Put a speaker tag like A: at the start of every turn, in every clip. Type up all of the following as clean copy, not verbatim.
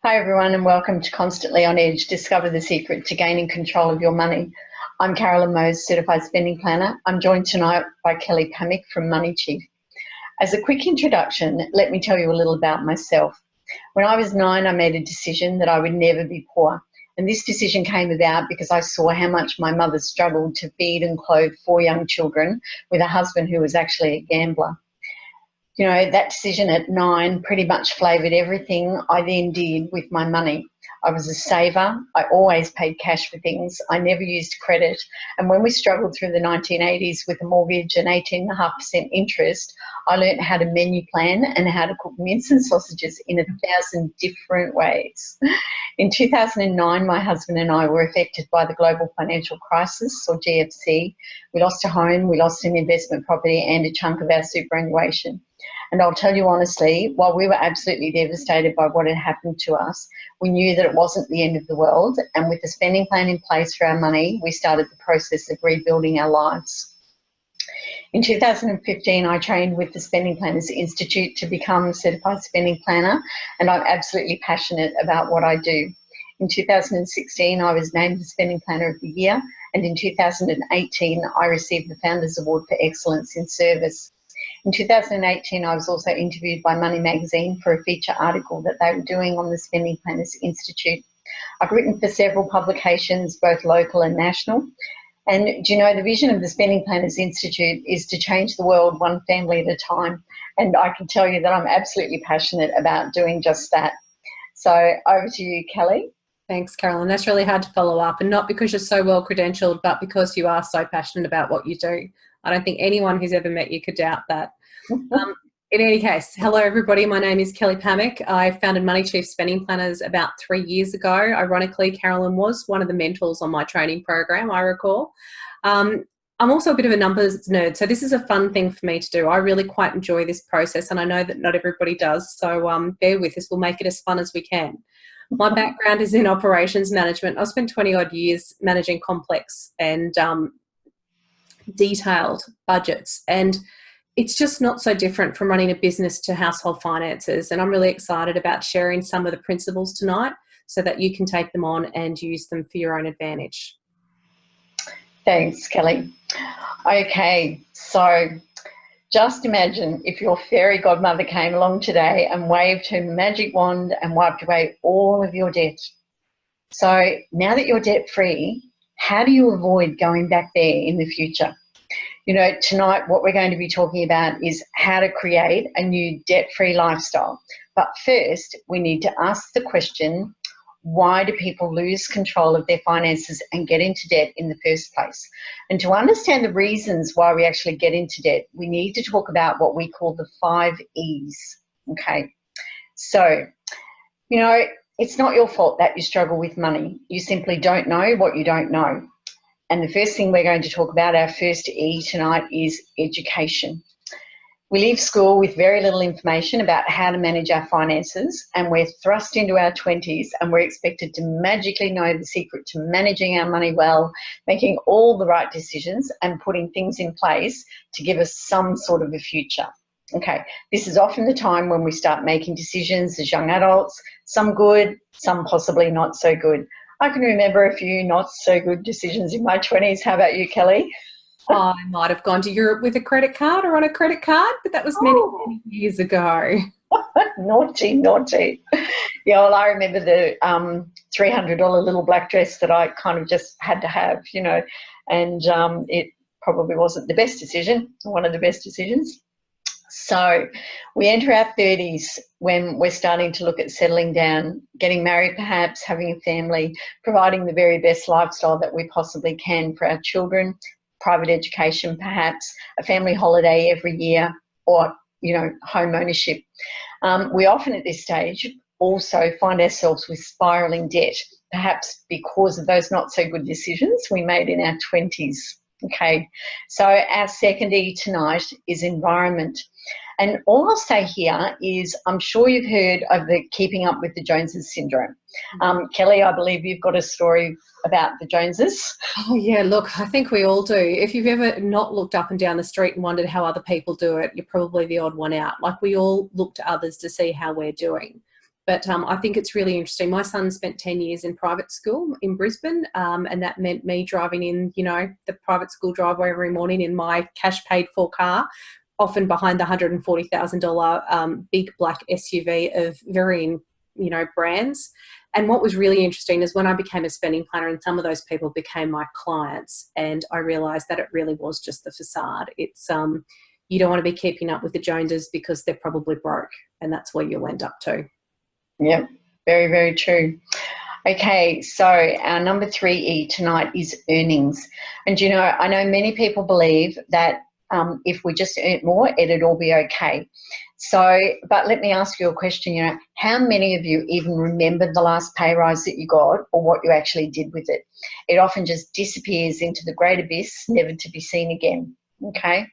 A: Hi everyone and welcome to Constantly on Edge, Discover the Secret to Gaining Control of Your Money. I'm Carolyn Mose, Certified Spending Planner. I'm joined tonight by Kelly Pamick from Money Chief. As a quick introduction, let me tell you a little about myself. When I was 9, I made a decision that I would never be poor. And this decision came about because I saw how much my mother struggled to feed and clothe 4 young children with a husband who was actually a gambler. You know, that decision at 9 pretty much flavoured everything I then did with my money. I was a saver. I always paid cash for things. I never used credit. And when we struggled through the 1980s with a mortgage and 18.5% interest, I learned how to menu plan and how to cook mince and sausages in 1,000 different ways. In 2009, my husband and I were affected by the global financial crisis, or GFC. We lost a home, we lost an investment property and a chunk of our superannuation. And I'll tell you honestly, while we were absolutely devastated by what had happened to us, we knew that it wasn't the end of the world. And with a spending plan in place for our money, we started the process of rebuilding our lives. In 2015, I trained with the Spending Planners Institute to become a Certified Spending Planner, and I'm absolutely passionate about what I do. In 2016, I was named the Spending Planner of the Year, and in 2018, I received the Founders Award for Excellence in Service. In 2018, I was also interviewed by Money Magazine for a feature article that they were doing on the Spending Planners Institute. I've written for several publications, both local and national. And do you know, the vision of the Spending Planners Institute is to change the world one family at a time. And I can tell you that I'm absolutely passionate about doing just that. So over to you, Kelly.
B: Thanks, Carolyn. That's really hard to follow up, and not because you're so well credentialed, but because you are so passionate about what you do. I don't think anyone who's ever met you could doubt that. In any case, hello everybody. My name is Kelly Pamick. I founded Money Chief Spending Planners about 3 years ago. Ironically, Carolyn was one of the mentors on my training program, I recall. I'm also a bit of a numbers nerd, so this is a fun thing for me to do. I really quite enjoy this process, and I know that not everybody does, so bear with us. We'll make it as fun as we can. My background is in operations management. I've spent 20-odd years managing complex and detailed budgets, and it's just not so different from running a business to household finances. And I'm really excited about sharing some of the principles tonight so that you can take them on and use them for your own advantage.
A: Thanks, Kelly. Okay, so just imagine if your fairy godmother came along today and waved her magic wand and wiped away all of your debt. So now that you're debt-free, how do you avoid going back there in the future? You know, tonight what we're going to be talking about is how to create a new debt-free lifestyle. But first, we need to ask the question, why do people lose control of their finances and get into debt in the first place? And to understand the reasons why we actually get into debt, we need to talk about what we call the 5 E's, okay? So, you know, it's not your fault that you struggle with money. You simply don't know what you don't know. And the first thing we're going to talk about, our first E tonight, is education. We leave school with very little information about how to manage our finances, and we're thrust into our 20s and we're expected to magically know the secret to managing our money well, making all the right decisions and putting things in place to give us some sort of a future. Okay, this is often the time when we start making decisions as young adults, some good, some possibly not so good. I can remember a few not so good decisions in my 20s. How about you, Kelly?
B: I might have gone to Europe with a credit card or on a credit card, but that was many years ago.
A: Naughty, naughty. Yeah, well, I remember the $300 little black dress that I kind of just had to have, you know, and it probably wasn't the best decision, one of the best decisions. So we enter our 30s when we're starting to look at settling down, getting married perhaps, having a family, providing the very best lifestyle that we possibly can for our children, private education perhaps, a family holiday every year, or, you know, home ownership. We often at this stage also find ourselves with spiralling debt, perhaps because of those not so good decisions we made in our 20s. Okay, so our second E tonight is environment. And all I'll say here is I'm sure you've heard of the keeping up with the Joneses syndrome. Kelly, I believe you've got a story about the Joneses.
B: Oh, yeah, look, I think we all do. If you've ever not looked up and down the street and wondered how other people do it, you're probably the odd one out. Like, we all look to others to see how we're doing. But I think it's really interesting. My son spent 10 years in private school in Brisbane, and that meant me driving in, the private school driveway every morning in my cash paid for car, often behind the $140,000 big black SUV of varying, brands. And what was really interesting is when I became a spending planner and some of those people became my clients, and I realised that it really was just the facade. It's you don't want to be keeping up with the Joneses because they're probably broke, and that's where you'll end up too.
A: Yep, very, very true. Okay, so our number 3E tonight is earnings. And, I know many people believe that if we just earn more, it'd all be okay. So, but let me ask you a question, how many of you even remembered the last pay rise that you got or what you actually did with it? It often just disappears into the great abyss, never to be seen again, okay?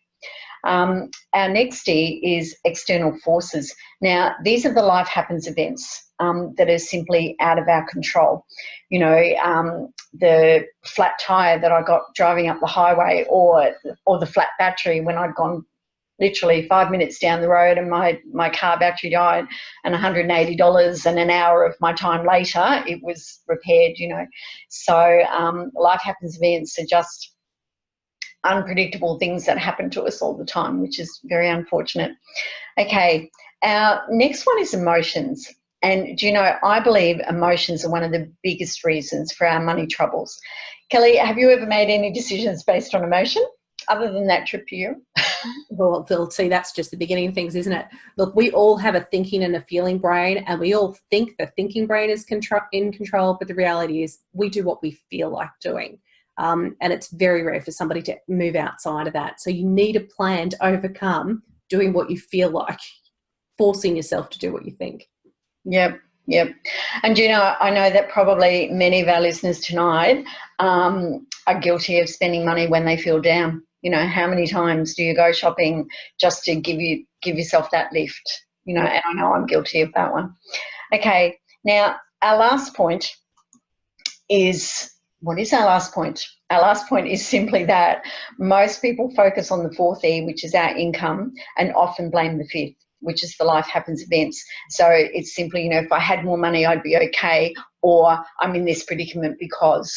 A: Our next D is external forces. Now, these are the life happens events that are simply out of our control. The flat tire that I got driving up the highway, or the flat battery when I'd gone literally 5 minutes down the road and my car battery died, and $180, and an hour of my time later it was repaired, So life happens events are just unpredictable things that happen to us all the time, which is very unfortunate. Okay, our next one is emotions. And I believe emotions are one of the biggest reasons for our money troubles. Kelly, have you ever made any decisions based on emotion other than that trip to Europe?
B: Well, Phil, see, that's just the beginning of things, isn't it? Look, we all have a thinking and a feeling brain, and we all think the thinking brain is in control, but the reality is we do what we feel like doing. And it's very rare for somebody to move outside of that. So you need a plan to overcome doing what you feel like, forcing yourself to do what you think.
A: Yep. And, I know that probably many of our listeners tonight are guilty of spending money when they feel down. How many times do you go shopping just to give yourself that lift? And I know I'm guilty of that one. Okay, now our last point is, what is our last point? Our last point is simply that most people focus on the 4th E, which is our income, and often blame the 5th, which is the life happens events. So it's simply, if I had more money, I'd be okay, or I'm in this predicament because,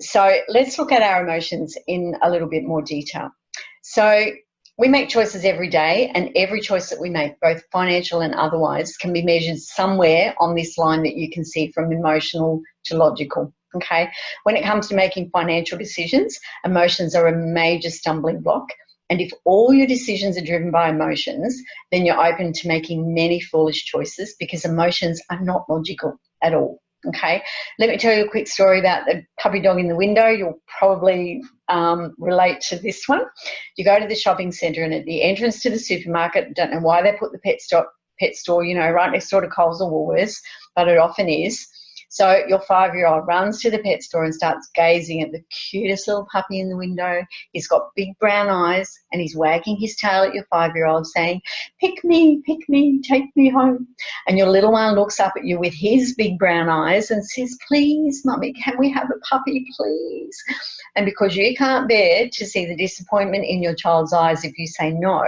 A: So let's look at our emotions in a little bit more detail. So we make choices every day, and every choice that we make, both financial and otherwise, can be measured somewhere on this line that you can see from emotional to logical. Okay. When it comes to making financial decisions, emotions are a major stumbling block. And if all your decisions are driven by emotions, then you're open to making many foolish choices because emotions are not logical at all. Okay, let me tell you a quick story about the puppy dog in the window. You'll probably relate to this one. You go to the shopping centre, and at the entrance to the supermarket, don't know why they put the pet store, right next door to Coles or Woolworths, but it often is. So your 5-year-old runs to the pet store and starts gazing at the cutest little puppy in the window. He's got big brown eyes, and he's wagging his tail at your 5-year-old saying, pick me, take me home. And your little one looks up at you with his big brown eyes and says, please, Mummy, can we have a puppy, please? And because you can't bear to see the disappointment in your child's eyes if you say no,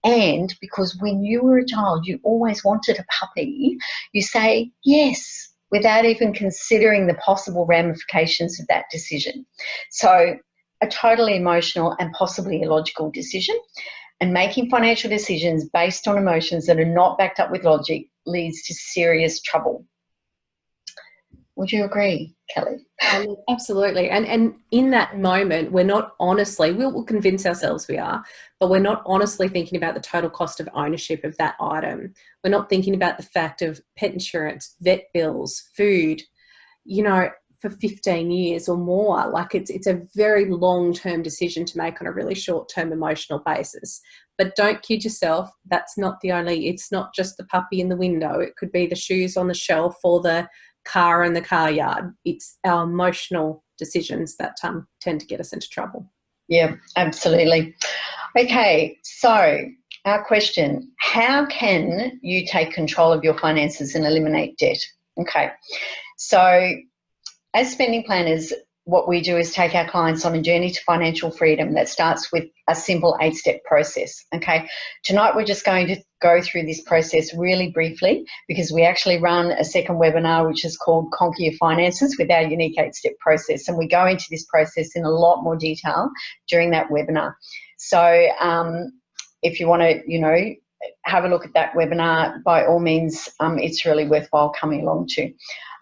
A: and because when you were a child you always wanted a puppy, you say yes, without even considering the possible ramifications of that decision. So a totally emotional and possibly illogical decision, and making financial decisions based on emotions that are not backed up with logic leads to serious trouble. Would you agree, Kelly?
B: Absolutely. And in that moment, we're not honestly, we'll convince ourselves we are, but we're not honestly thinking about the total cost of ownership of that item. We're not thinking about the fact of pet insurance, vet bills, food, for 15 years or more. Like it's a very long-term decision to make on a really short-term emotional basis. But don't kid yourself, it's not just the puppy in the window. It could be the shoes on the shelf or the car in the car yard. It's our emotional decisions that tend to get us into trouble.
A: Yeah, absolutely. Okay, so our question, how can you take control of your finances and eliminate debt? Okay, so as spending planners, what we do is take our clients on a journey to financial freedom that starts with a simple 8-step process. Okay, tonight we're just going to go through this process really briefly, because we actually run a second webinar which is called Conquer Your Finances with our unique 8-step process, and we go into this process in a lot more detail during that webinar. So if you want to, have a look at that webinar, by all means, it's really worthwhile coming along to.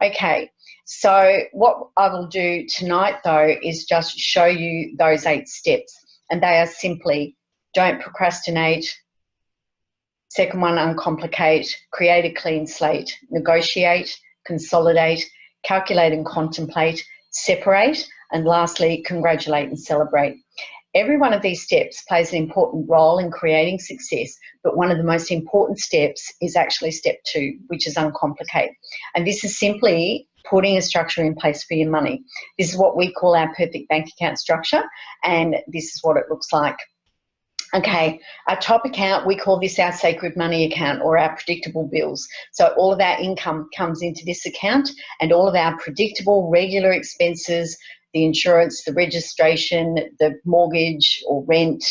A: Okay, so what I will do tonight though is just show you those 8 steps, and they are simply: don't procrastinate. Second one, uncomplicate. Create a clean slate. Negotiate, consolidate, calculate and contemplate, separate, and lastly, congratulate and celebrate. Every one of these steps plays an important role in creating success, but one of the most important steps is actually step 2, which is uncomplicate. And this is simply putting a structure in place for your money. This is what we call our perfect bank account structure, and this is what it looks like. Okay, our top account, we call this our sacred money account, or our predictable bills. So all of our income comes into this account, and all of our predictable regular expenses, the insurance, the registration, the mortgage or rent,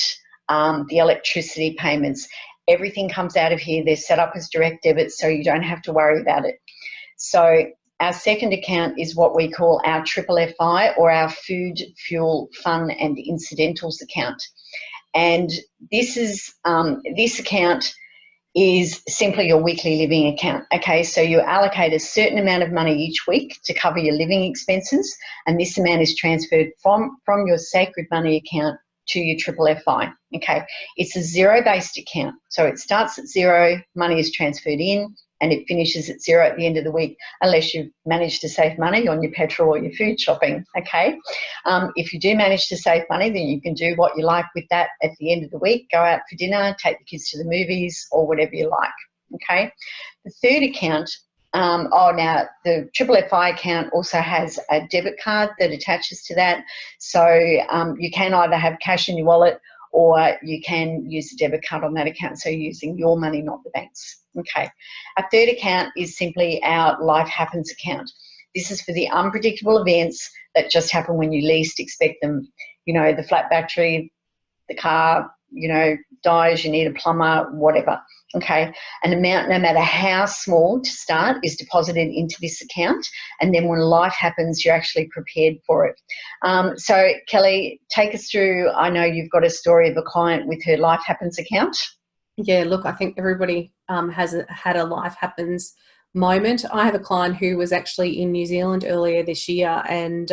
A: the electricity payments, everything comes out of here. They're set up as direct debits, so you don't have to worry about it. So our second account is what we call our triple FI, or our food, fuel, fun and incidentals account. And this is this account is simply your weekly living account. Okay, so you allocate a certain amount of money each week to cover your living expenses, and this amount is transferred from your sacred money account to your triple FI. Okay, it's a zero-based account, so it starts at 0, money is transferred in, and it finishes at 0 at the end of the week, unless you've managed to save money on your petrol or your food shopping, okay? If you do manage to save money, then you can do what you like with that at the end of the week. Go out for dinner, take the kids to the movies, or whatever you like, okay? The third account, now the triple FI account also has a debit card that attaches to that. So you can either have cash in your wallet, or you can use a debit card on that account, so you're using your money, not the bank's. Okay. Our third account is simply our life happens account. This is for the unpredictable events that just happen when you least expect them. The flat battery, the car, dies, you need a plumber, whatever. Okay. An amount, no matter how small to start, is deposited into this account, and then when life happens, you're actually prepared for it. So Kelly, take us through. I know you've got a story of a client with her life happens account.
B: Yeah, look, I think everybody has had a life happens moment. I have a client who was actually in New Zealand earlier this year, and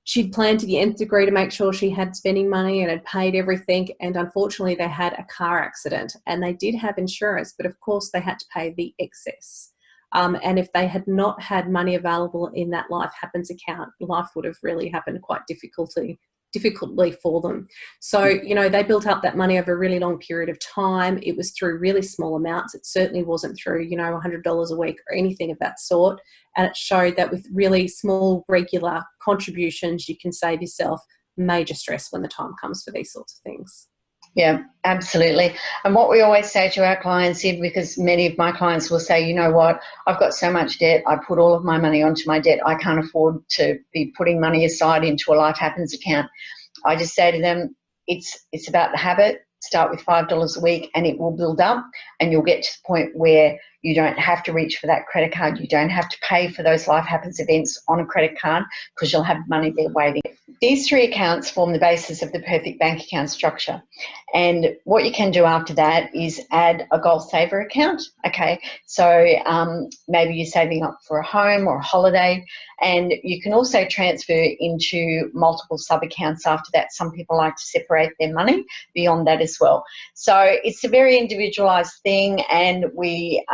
B: she'd planned to the nth degree to make sure she had spending money and had paid everything, and unfortunately they had a car accident, and they did have insurance, but of course they had to pay the excess. And if they had not had money available in that life happens account, life would have really happened quite difficultly for them. So, they built up that money over a really long period of time. It was through really small amounts. It certainly wasn't through, $100 a week or anything of that sort. And it showed that with really small, regular contributions, you can save yourself major stress when the time comes for these sorts of things.
A: Yeah, absolutely. And what we always say to our clients, because many of my clients will say, you know what, I've got so much debt, I put all of my money onto my debt, I can't afford to be putting money aside into a life happens account. I just say to them, it's about the habit. Start with $5 a week and it will build up, and you'll get to the point where you don't have to reach for that credit card. You don't have to pay for those life happens events on a credit card, because you'll have money there waiting. These 3 accounts form the basis of the perfect bank account structure. And what you can do after that is add a goal saver account. Okay, so maybe you're saving up for a home or a holiday, and you can also transfer into multiple sub accounts after that. Some people like to separate their money beyond that as well. So it's a very individualized thing, and we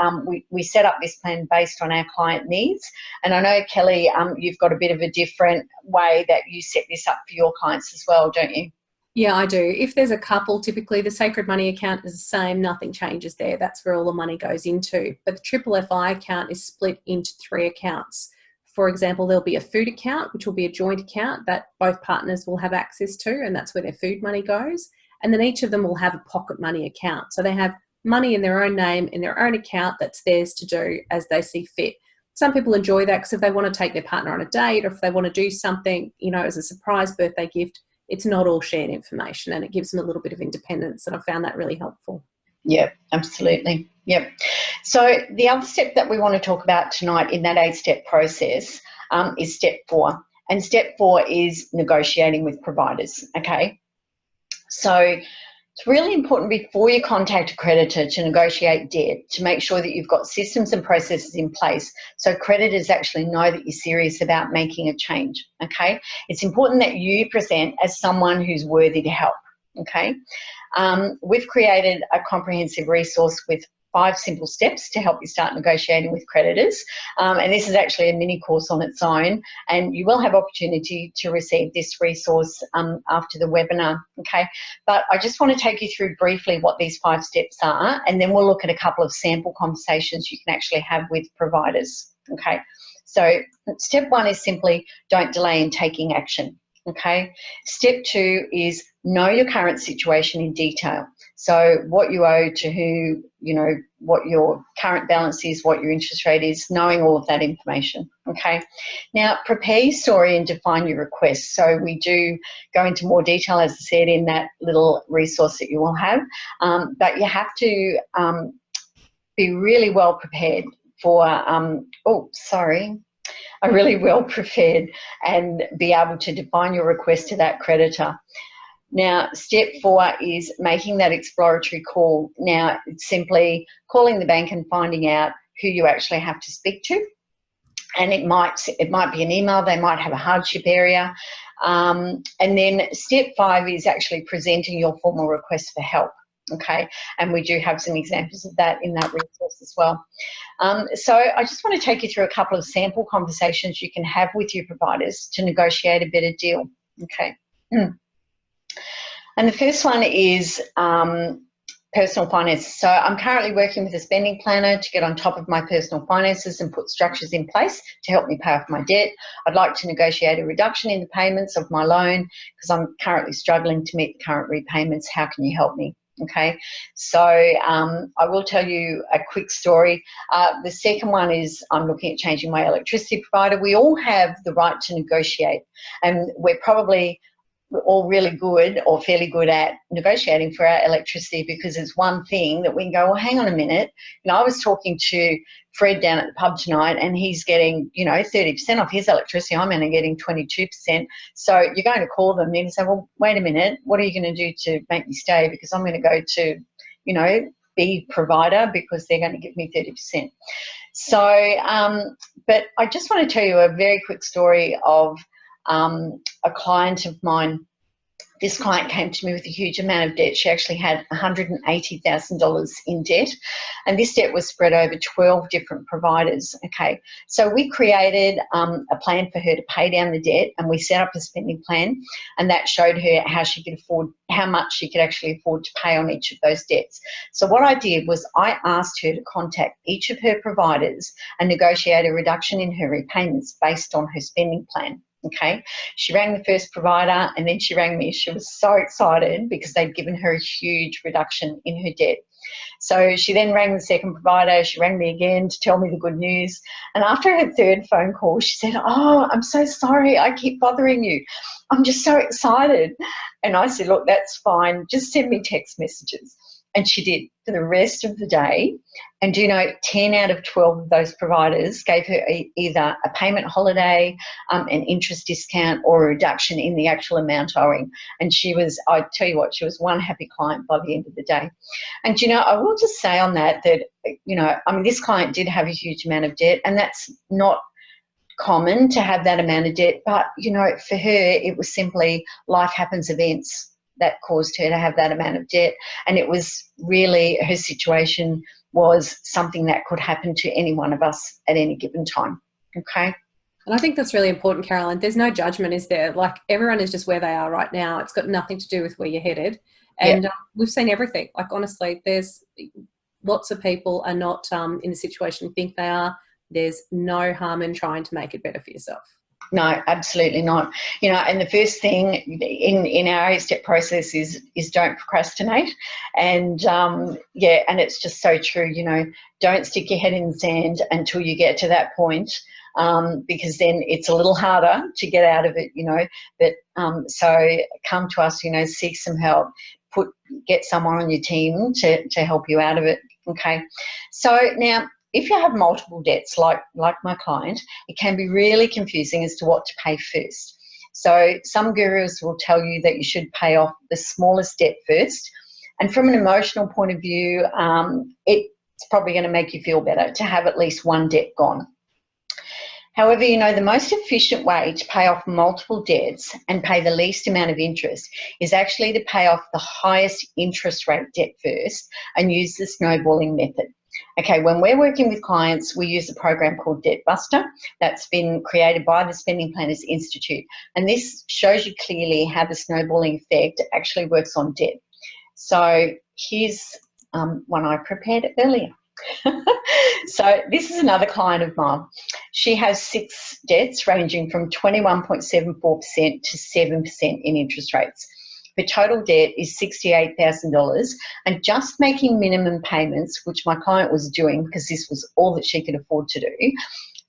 A: set up this plan based on our client needs. And I know, Kelly, you've got a bit of a different way that you set this up for your clients as well, don't you?
B: Yeah, I do. If there's a couple, typically the sacred money account is the same, nothing changes there. That's where all the money goes into. But the triple FI account is split into 3 accounts. For example, there'll be a food account, which will be a joint account that both partners will have access to, and that's where their food money goes. And then each of them will have a pocket money account. So they have money in their own name, in their own account, that's theirs to do as they see fit. Some people enjoy that because if they want to take their partner on a date, or if they want to do something, as a surprise birthday gift, it's not all shared information, and it gives them a little bit of independence, and I found that really helpful.
A: Yep, absolutely. Yep. So the other step that we want to talk about tonight in that 8-step process is step 4. And step 4 is negotiating with providers, okay? So it's really important before you contact a creditor to negotiate debt to make sure that you've got systems and processes in place so creditors actually know that you're serious about making a change, okay? It's important that you present as someone who's worthy to help, okay? We've created a comprehensive resource with 5 simple steps to help you start negotiating with creditors. And this is actually a mini course on its own, and you will have opportunity to receive this resource after the webinar, okay? But I just want to take you through briefly what these 5 steps are, and then we'll look at a couple of sample conversations you can actually have with providers, okay? So step 1 is simply don't delay in taking action. Okay. Step 2 is know your current situation in detail. So what you owe to who, you know, what your current balance is, what your interest rate is, knowing all of that information. Okay. Now prepare your story and define your request. So we do go into more detail, as I said, in that little resource that you will have. But you have to be really well prepared for, really well prepared and be able to define your request to that creditor. Now, step 4 is making that exploratory call. Now, it's simply calling the bank and finding out who you actually have to speak to. And it might be an email, they might have a hardship area. And then step 5 is actually presenting your formal request for help. Okay, and we do have some examples of that in that resource as well. So I just want to take you through a couple of sample conversations you can have with your providers to negotiate a better deal. Okay. And the first one is personal finances. So I'm currently working with a spending planner to get on top of my personal finances and put structures in place to help me pay off my debt. I'd like to negotiate a reduction in the payments of my loan because I'm currently struggling to meet the current repayments. How can you help me? Okay, so I will tell you a quick story. The second one is I'm looking at changing my electricity provider. We all have the right to negotiate, and we're probably all really good or fairly good at negotiating for our electricity because it's one thing that we can go, well, hang on a minute. You know, I was talking to Fred down at the pub tonight and he's getting, 30% off his electricity. I'm only getting 22%. So you're going to call them and you say, well, wait a minute, what are you going to do to make me stay? Because I'm going to go to, B provider because they're going to give me 30%. So, but I just want to tell you a very quick story of a client of mine. This client came to me with a huge amount of debt. She actually had $180,000 in debt, and this debt was spread over 12 different providers. Okay, so we created a plan for her to pay down the debt, and we set up a spending plan, and that showed her how much she could actually afford to pay on each of those debts. So what I did was I asked her to contact each of her providers and negotiate a reduction in her repayments based on her spending plan. Okay, she rang the first provider and then she rang me. She was so excited because they'd given her a huge reduction in her debt. So she then rang the second provider. She rang me again to tell me the good news. And after her third phone call, she said, oh, I'm so sorry. I keep bothering you. I'm just so excited. And I said, look, that's fine. Just send me text messages. And she did for the rest of the day. And 10 out of 12 of those providers gave her either a payment holiday, an interest discount, or a reduction in the actual amount owing. And I tell you what, she was one happy client by the end of the day. And, I will just say on that, this client did have a huge amount of debt, and that's not common to have that amount of debt. But, for her, it was simply life happens events that caused her to have that amount of debt. And it was really, her situation was something that could happen to any one of us at any given time. Okay.
B: And I think that's really important, Caroline. There's no judgment, is there? Like, everyone is just where they are right now. It's got nothing to do with where you're headed. And we've seen everything. Like, honestly, there's lots of people are not in the situation you think they are. There's no harm in trying to make it better for yourself.
A: No, absolutely not. And the first thing in our 8-step process is don't procrastinate. And and it's just so true. Don't stick your head in the sand until you get to that point, because then it's a little harder to get out of it. But so come to us. Seek some help. get someone on your team to help you out of it. Okay, so now if you have multiple debts like my client, it can be really confusing as to what to pay first. So some gurus will tell you that you should pay off the smallest debt first, and from an emotional point of view, it's probably going to make you feel better to have at least one debt gone. However, the most efficient way to pay off multiple debts and pay the least amount of interest is actually to pay off the highest interest rate debt first and use the snowballing method. Okay, when we're working with clients, we use a program called Debt Buster that's been created by the Spending Planners Institute. And this shows you clearly how the snowballing effect actually works on debt. So here's one I prepared earlier. So this is another client of mine. She has 6 debts ranging from 21.74% to 7% in interest rates. Her total debt is $68,000, and just making minimum payments, which my client was doing because this was all that she could afford to do,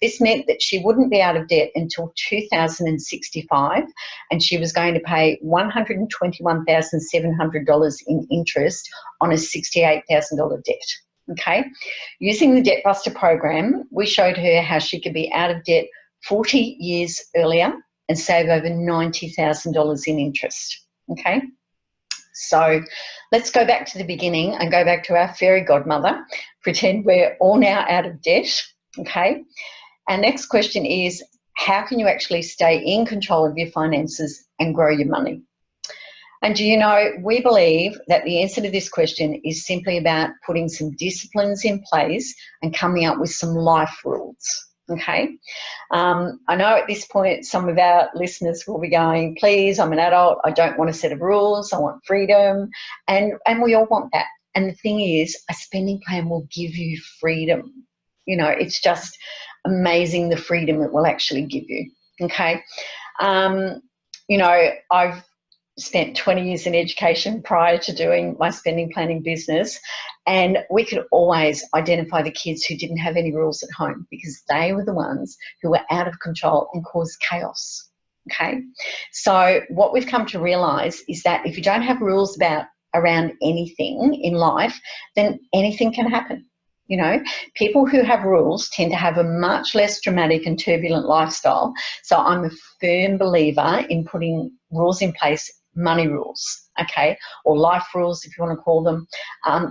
A: this meant that she wouldn't be out of debt until 2065, and she was going to pay $121,700 in interest on a $68,000 debt. Okay, using the Debt Buster program, we showed her how she could be out of debt 40 years earlier and save over $90,000 in interest. Okay, so let's go back to the beginning and go back to our fairy godmother. Pretend we're all now out of debt. Okay, our next question is, how can you actually stay in control of your finances and grow your money? And we believe that the answer to this question is simply about putting some disciplines in place and coming up with some life rules. Okay, I know at this point some of our listeners will be going, please, I'm an adult, I don't want a set of rules, I want freedom, and we all want that. And the thing is, a spending plan will give you freedom. It's just amazing the freedom it will actually give you. Okay, I've spent 20 years in education prior to doing my spending planning business, and we could always identify the kids who didn't have any rules at home because they were the ones who were out of control and caused chaos. Okay, so what we've come to realise is that if you don't have rules around anything in life, then anything can happen. People who have rules tend to have a much less dramatic and turbulent lifestyle. So I'm a firm believer in putting rules in place, money rules, okay, or life rules if you want to call them,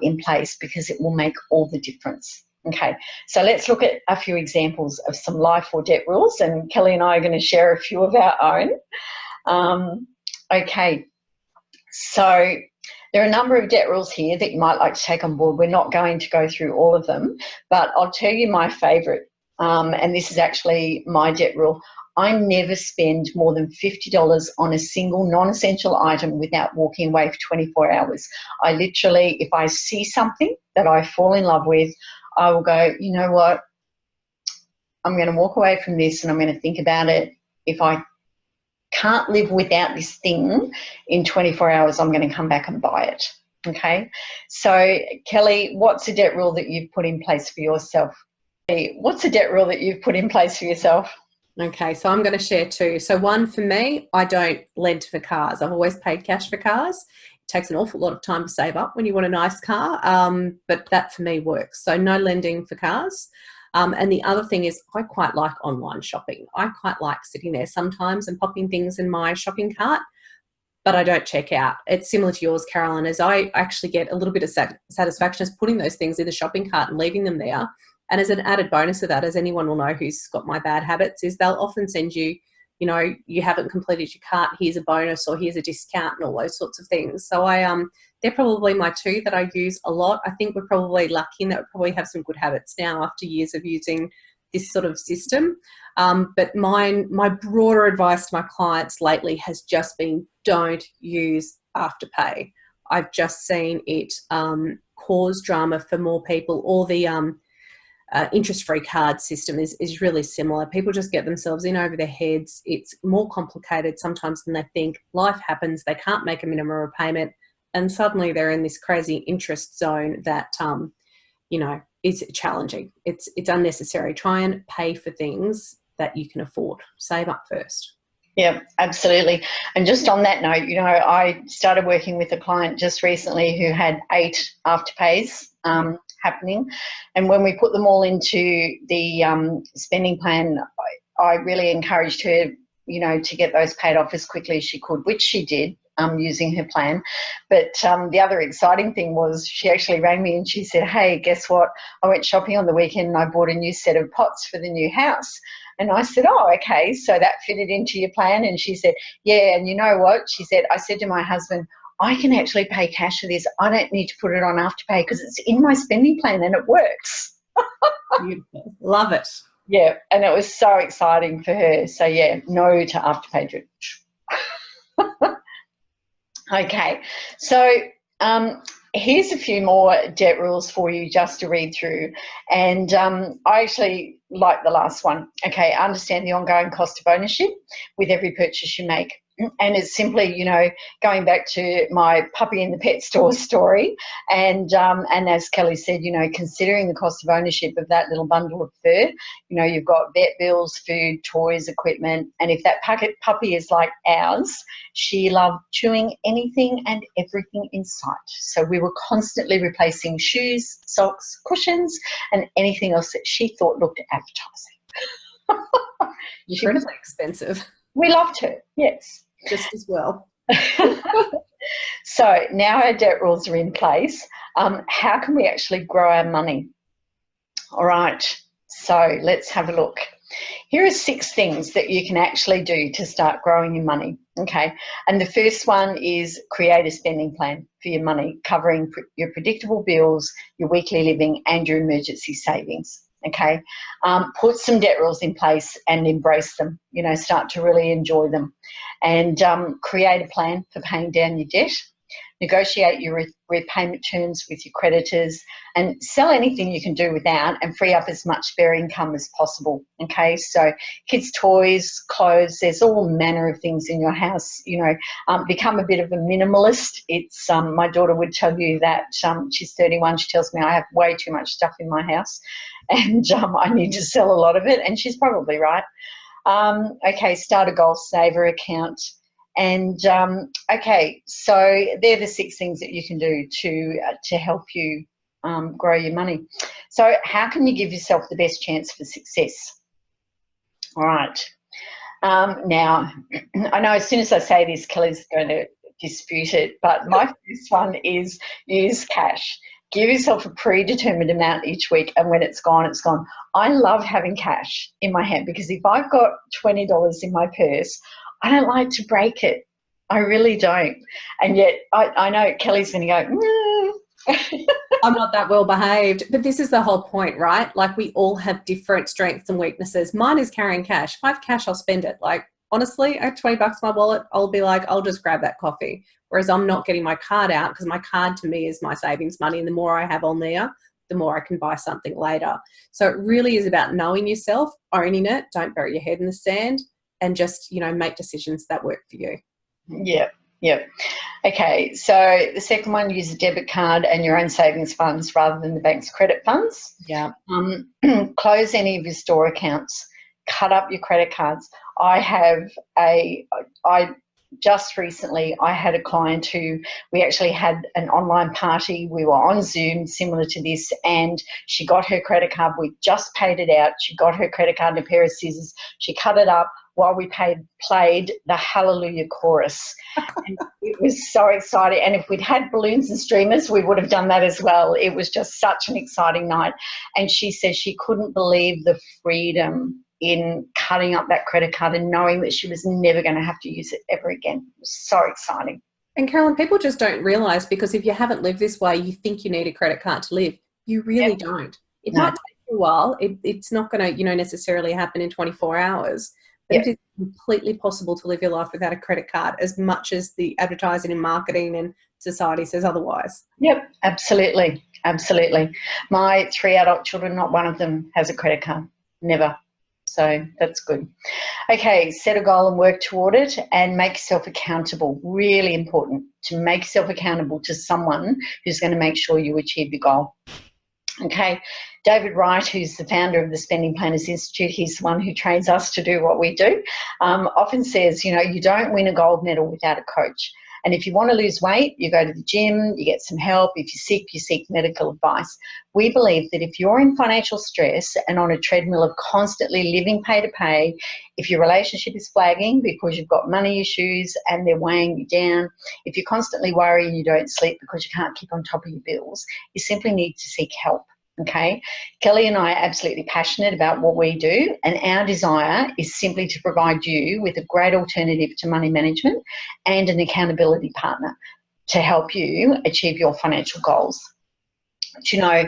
A: in place, because it will make all the difference. Okay, so let's look at a few examples of some life or debt rules, and Kelly and I are going to share a few of our own. Okay, so there are a number of debt rules here that you might like to take on board. We're not going to go through all of them, but I'll tell you my favourite, and this is actually my debt rule. I never spend more than $50 on a single non-essential item without walking away for 24 hours. I literally, if I see something that I fall in love with, I will go, you know what, I'm going to walk away from this and I'm going to think about it. If I can't live without this thing in 24 hours, I'm going to come back and buy it. Okay, so Kelly, what's a debt rule that you've put in place for yourself? What's a debt rule that you've put in place for yourself?
B: Okay, so I'm going to share 2. So one, for me, I don't lend for cars. I've always paid cash for cars. It takes an awful lot of time to save up when you want a nice car, but that for me works. So no lending for cars. And the other thing is I quite like online shopping. I quite like sitting there sometimes and popping things in my shopping cart, but I don't check out. It's similar to yours, Carolyn, as I actually get a little bit of satisfaction as putting those things in the shopping cart and leaving them there. And as an added bonus of that, as anyone will know who's got my bad habits, is they'll often send you, you haven't completed your cart, here's a bonus or here's a discount and all those sorts of things. So they're probably my 2 that I use a lot. I think we're probably lucky in that we probably have some good habits now after years of using this sort of system. But my broader advice to my clients lately has just been, don't use Afterpay. I've just seen it cause drama for more people. Or the interest-free card system is really similar. People just get themselves in over their heads. It's more complicated sometimes than they think. Life happens. They can't make a minimum repayment, and suddenly they're in this crazy interest zone that, is challenging. It's unnecessary. Try and pay for things that you can afford. Save up first.
A: Yeah, absolutely. And just on that note, I started working with a client just recently who had 8 afterpays happening. And when we put them all into the spending plan, I really encouraged her, to get those paid off as quickly as she could, which she did using her plan. But the other exciting thing was she actually rang me and she said, hey, guess what? I went shopping on the weekend and I bought a new set of pots for the new house. And I said, oh, okay, so that fitted into your plan? And she said, yeah, and you know what? She said, I said to my husband, I can actually pay cash for this. I don't need to put it on Afterpay because it's in my spending plan and it works.
B: Beautiful. Love it.
A: Yeah, and it was so exciting for her. So, yeah, no to Afterpay. Okay, so here's a few more debt rules for you just to read through. And I actually like the last one. Okay, understand the ongoing cost of ownership with every purchase you make. And it's simply, going back to my puppy in the pet store story. And as Kelly said, considering the cost of ownership of that little bundle of fur, you've got vet bills, food, toys, equipment. And if that puppy is like ours, she loved chewing anything and everything in sight. So we were constantly replacing shoes, socks, cushions, and anything else that she thought looked appetizing.
B: Incredibly expensive.
A: We loved her, yes.
B: Just as well.
A: So now our debt rules are in place. How can we actually grow our money? All right, so let's have a look. Here are 6 things that you can actually do to start growing your money, okay? And the first one is create a spending plan for your money, covering your predictable bills, your weekly living, and your emergency savings. Okay, put some debt rules in place and embrace them, start to really enjoy them, and create a plan for paying down your debt. Negotiate your repayment terms with your creditors, and sell anything you can do without and free up as much spare income as possible. Okay, so kids' toys, clothes, there's all manner of things in your house. Become a bit of a minimalist. It's my daughter would tell you that she's 31. She tells me I have way too much stuff in my house, and I need to sell a lot of it, and she's probably right. Okay, start a goal saver account. And okay, so they're the 6 things that you can do to help you grow your money. So how can you give yourself the best chance for success? All right. Now, I know as soon as I say this, Kelly's going to dispute it, but my first one is use cash. Give yourself a predetermined amount each week, and when it's gone, it's gone. I love having cash in my hand because if I've got $20 in my purse, I don't like to break it. I really don't. And yet I know Kelly's going to go,
B: I'm not that well behaved. But this is the whole point, right? Like, we all have different strengths and weaknesses. Mine is carrying cash. If I have cash, I'll spend it. Like, honestly, I have $20 in my wallet, I'll be like, I'll just grab that coffee. Whereas I'm not getting my card out because my card to me is my savings money. And the more I have on there, the more I can buy something later. So it really is about knowing yourself, owning it. Don't bury your head in the sand. And just, make decisions that work for you.
A: Yeah. Okay, so the second one, use a debit card and your own savings funds rather than the bank's credit funds.
B: Yeah.
A: Close any of your store accounts. Cut up your credit cards. Just recently, I had a client who we actually had an online party. We were on Zoom, similar to this, and she got her credit card. We just paid it out. She got her credit card and a pair of scissors. She cut it up while we played the Hallelujah chorus. And it was so exciting. And if we'd had balloons and streamers, we would have done that as well. It was just such an exciting night. And she said she couldn't believe the freedom in cutting up that credit card and knowing that she was never going to have to use it ever again. It was so exciting.
B: And Carolyn, people just don't realise, because if you haven't lived this way, you think you need a credit card to live. You really don't. It might take you a while. It's not going to, necessarily happen in 24 hours. But it is completely possible to live your life without a credit card, as much as the advertising and marketing and society says otherwise.
A: Yep, absolutely. Absolutely. My 3 adult children, not one of them has a credit card. Never. So that's good. Okay, set a goal and work toward it, and make yourself accountable. Really important to make yourself accountable to someone who's going to make sure you achieve your goal. Okay, David Wright, who's the founder of the Spending Planners Institute, he's the one who trains us to do what we do, often says, you know, you don't win a gold medal without a coach. And if you want to lose weight, you go to the gym, you get some help. If you're sick, you seek medical advice. We believe that if you're in financial stress and on a treadmill of constantly living pay to pay, if your relationship is flagging because you've got money issues and they're weighing you down, if you're constantly worrying you don't sleep because you can't keep on top of your bills, you simply need to seek help. Okay, Kelly and I are absolutely passionate about what we do, and our desire is simply to provide you with a great alternative to money management and an accountability partner to help you achieve your financial goals. But, you know,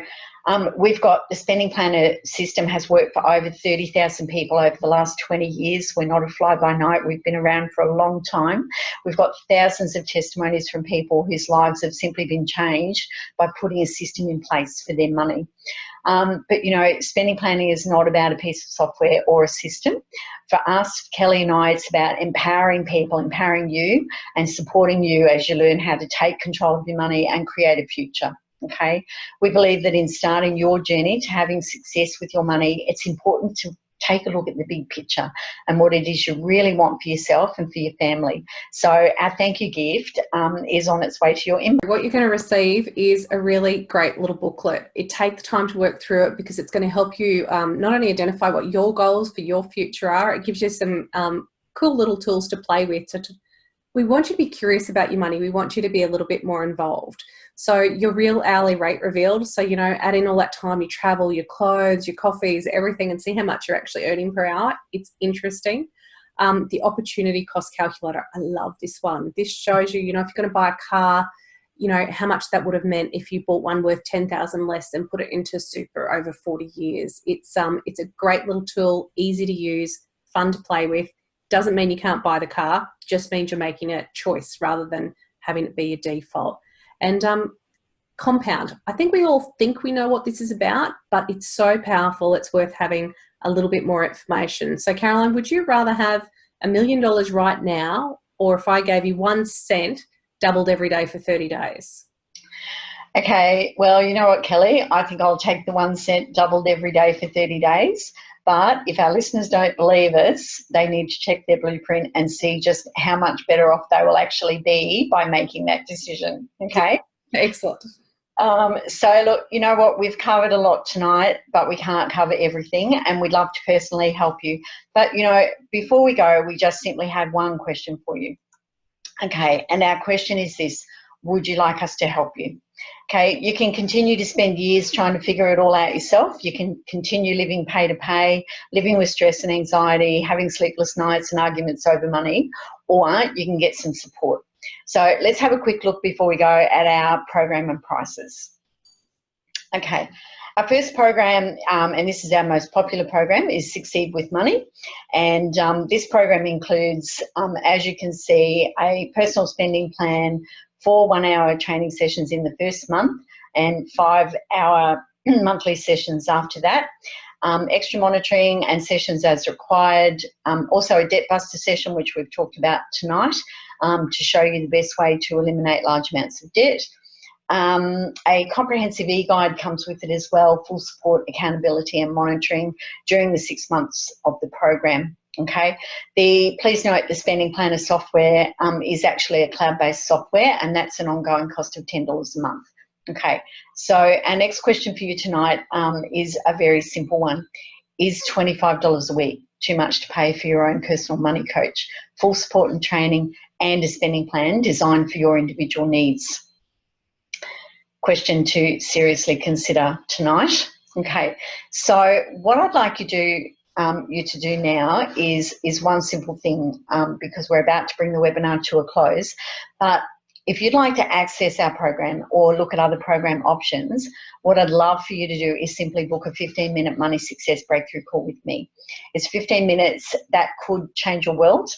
A: we've got the Spending Planner system has worked for over 30,000 people over the last 20 years. We're not a fly-by-night. We've been around for a long time. We've got thousands of testimonies from people whose lives have simply been changed by putting a system in place for their money. But, you know, spending planning is not about a piece of software or a system. For us, Kelly and I, it's about empowering people, empowering you and supporting you as you learn how to take control of your money and create a future. Okay, we believe that in starting your journey to having success with your money, it's important to take a look at the big picture and what it is you really want for yourself and for your family. So our thank you gift is on its way to your inbox.
B: What you're going to receive is a really great little booklet. It takes time to work through it because it's going to help you not only identify what your goals for your future are, it gives you some cool little tools to play with. We want you to be curious about your money. We want you to be a little bit more involved. So your real hourly rate revealed. So, you know, add in all that time, you travel, your clothes, your coffees, everything, and see how much you're actually earning per hour. It's interesting. The opportunity cost calculator. I love this one. This shows you, you know, if you're going to buy a car, you know, how much that would have meant if you bought one worth 10,000 less and put it into super over 40 years. It's a great little tool, easy to use, fun to play with. Doesn't mean you can't buy the car, just means you're making a choice rather than having it be your default. And compound. I think we all think we know what this is about, but it's so powerful, it's worth having a little bit more information. So Caroline, would you rather have $1 million right now, or if I gave you 1 cent doubled every day for 30 days?
A: Okay, well, you know what, Kelly? I think I'll take the 1 cent doubled every day for 30 days. But if our listeners don't believe us, they need to check their blueprint and see just how much better off they will actually be by making that decision, okay?
B: Excellent.
A: So, look, you know what? We've covered a lot tonight, but we can't cover everything, and we'd love to personally help you. But, you know, before we go, we just simply had one question for you. Okay, and our question is this: would you like us to help you? Okay, you can continue to spend years trying to figure it all out yourself. You can continue living pay to pay, living with stress and anxiety, having sleepless nights and arguments over money, or you can get some support. So let's have a quick look before we go at our program and prices. Okay, our first program, and this is our most popular program, is Succeed with Money. And this program includes, as you can see, a personal spending plan, 4 one-hour training sessions in the first month and 5-hour monthly sessions after that. Extra monitoring and sessions as required. Also a debt buster session, which we've talked about tonight, to show you the best way to eliminate large amounts of debt. A comprehensive e-guide comes with it as well, full support, accountability and monitoring during the 6 months of the program. Okay, please note the Spending Planner software is actually a cloud-based software, and that's an ongoing cost of $10 a month. Okay, so our next question for you tonight is a very simple one. Is $25 a week too much to pay for your own personal money coach, full support and training, and a spending plan designed for your individual needs? Question to seriously consider tonight. Okay, so what I'd like you to do now is one simple thing, because we're about to bring the webinar to a close. But if you'd like to access our program or look at other program options, what I'd love for you to do is simply book a 15-minute money success breakthrough call with me. It's 15 minutes that could change your world.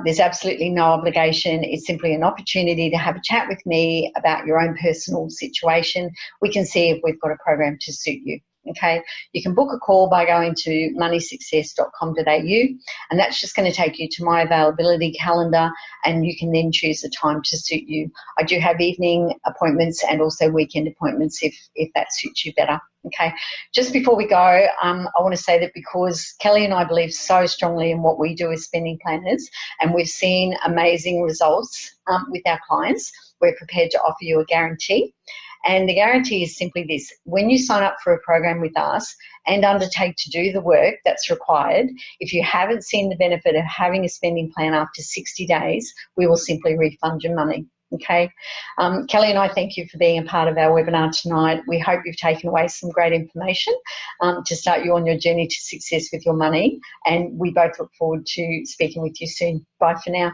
A: There's absolutely no obligation. It's simply an opportunity to have a chat with me about your own personal situation. We can see if we've got a program to suit you. Okay, you can book a call by going to moneysuccess.com.au, and that's just going to take you to my availability calendar, and you can then choose a time to suit you. I do have evening appointments and also weekend appointments if that suits you better. Okay, just before we go, I want to say that because Kelly and I believe so strongly in what we do as spending planners, and we've seen amazing results with our clients, we're prepared to offer you a guarantee. And the guarantee is simply this: when you sign up for a program with us and undertake to do the work that's required, if you haven't seen the benefit of having a spending plan after 60 days, we will simply refund your money. Okay, Kelly and I thank you for being a part of our webinar tonight. We hope you've taken away some great information to start you on your journey to success with your money, and we both look forward to speaking with you soon. Bye for now.